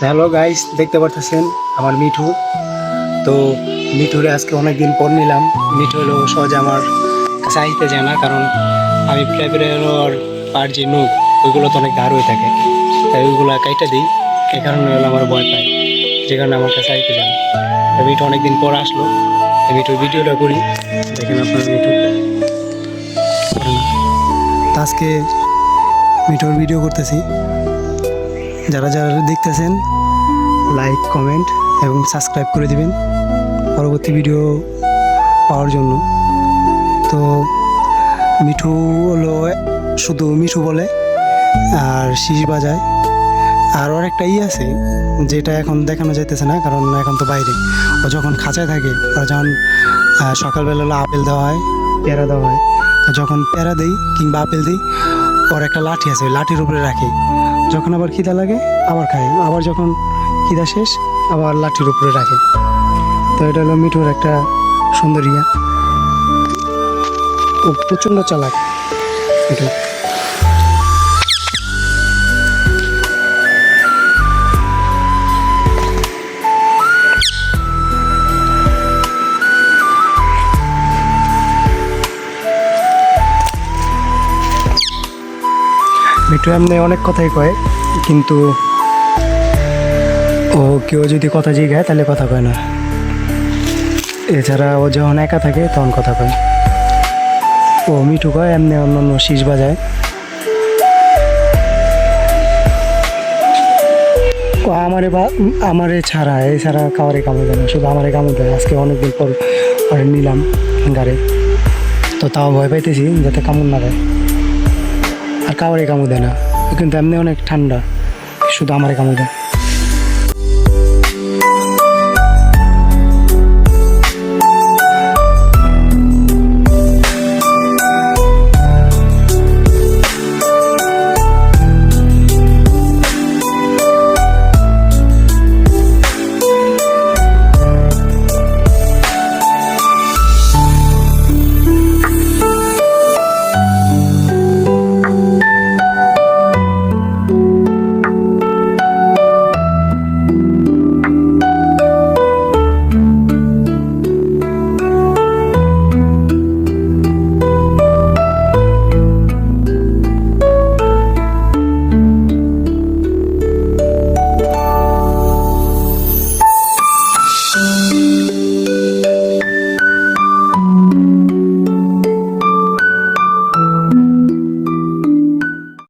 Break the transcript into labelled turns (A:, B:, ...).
A: Hello guys, দেখতে পারতেছেন আমার মিঠু। তো মিঠুরে আজকে অনেক দিন পর নিলাম। মিঠু হলো সহজে আমার কাছে আসতে যায় না, কারণ আমি প্রাইভেটের পার যে নুক ওইগুলো তো অনেক ধার হয়ে থাকে, তাই ওইগুলো কাইটা দিই। এই কারণে হলো আমার ভয় পায়, যে কারণে আমার কাছে আসতে যায় না। তাই মিঠু অনেকদিন পর আসলো, তাই মিঠুর ভিডিওটা করি। দেখেন আপনার মিঠু করে না। তো আজকে মিঠুর ভিডিও করতেছি। যারা যারা দেখতেছেন লাইক, কমেন্ট এবং সাবস্ক্রাইব করে দিবেন পরবর্তী ভিডিও পাওয়ার জন্য। তো মিঠু হলো শুধু মিঠু বলে আর শীষ বাজায়। আর ওর একটা আছে যেটা এখন দেখানো যাইতেছে না, কারণ এখন তো বাইরে। ও যখন খাঁচায় থাকে, ওর যখন সকালবেলা হলো আপেল দেওয়া হয়, পেয়ারা দেওয়া হয়, তো যখন পেয়ারা দিই কিংবা আপেল দিই, ওর একটা লাঠি আছে, ওই লাঠির উপরে রাখে। যখন আবার খিদা লাগে আবার খায়, আবার যখন খিদা শেষ আবার লাঠির উপরে রাখে। তো এটা হলো মিঠুর একটা সুন্দর ইয়া। ও প্রচণ্ড চালাক মিঠু। মিঠু এমনি অনেক কথাই কয়, কিন্তু ও কেউ যদি কথা জিজ্ঞায় তাহলে কথা কয় না। এছাড়া ও যখন একা থাকে তখন কথা কয়। ও মিঠু কয়, এমনি অন্যান্য শীষ বাজায়। ও আমারে ছাড়া এছাড়া কাউরে কামড় দেয় না, শুধু আমারে কামড় দেয়। আজকে অনেকদিন পর নিলাম গাড়ি, তো তাও ভয় পাইতেছি যাতে কামড় না দেয়। আর কাউরে কামড় দেয় না, ও কিন্তু এমনি অনেক ঠান্ডা, শুধু আমারে কামড় দেয়।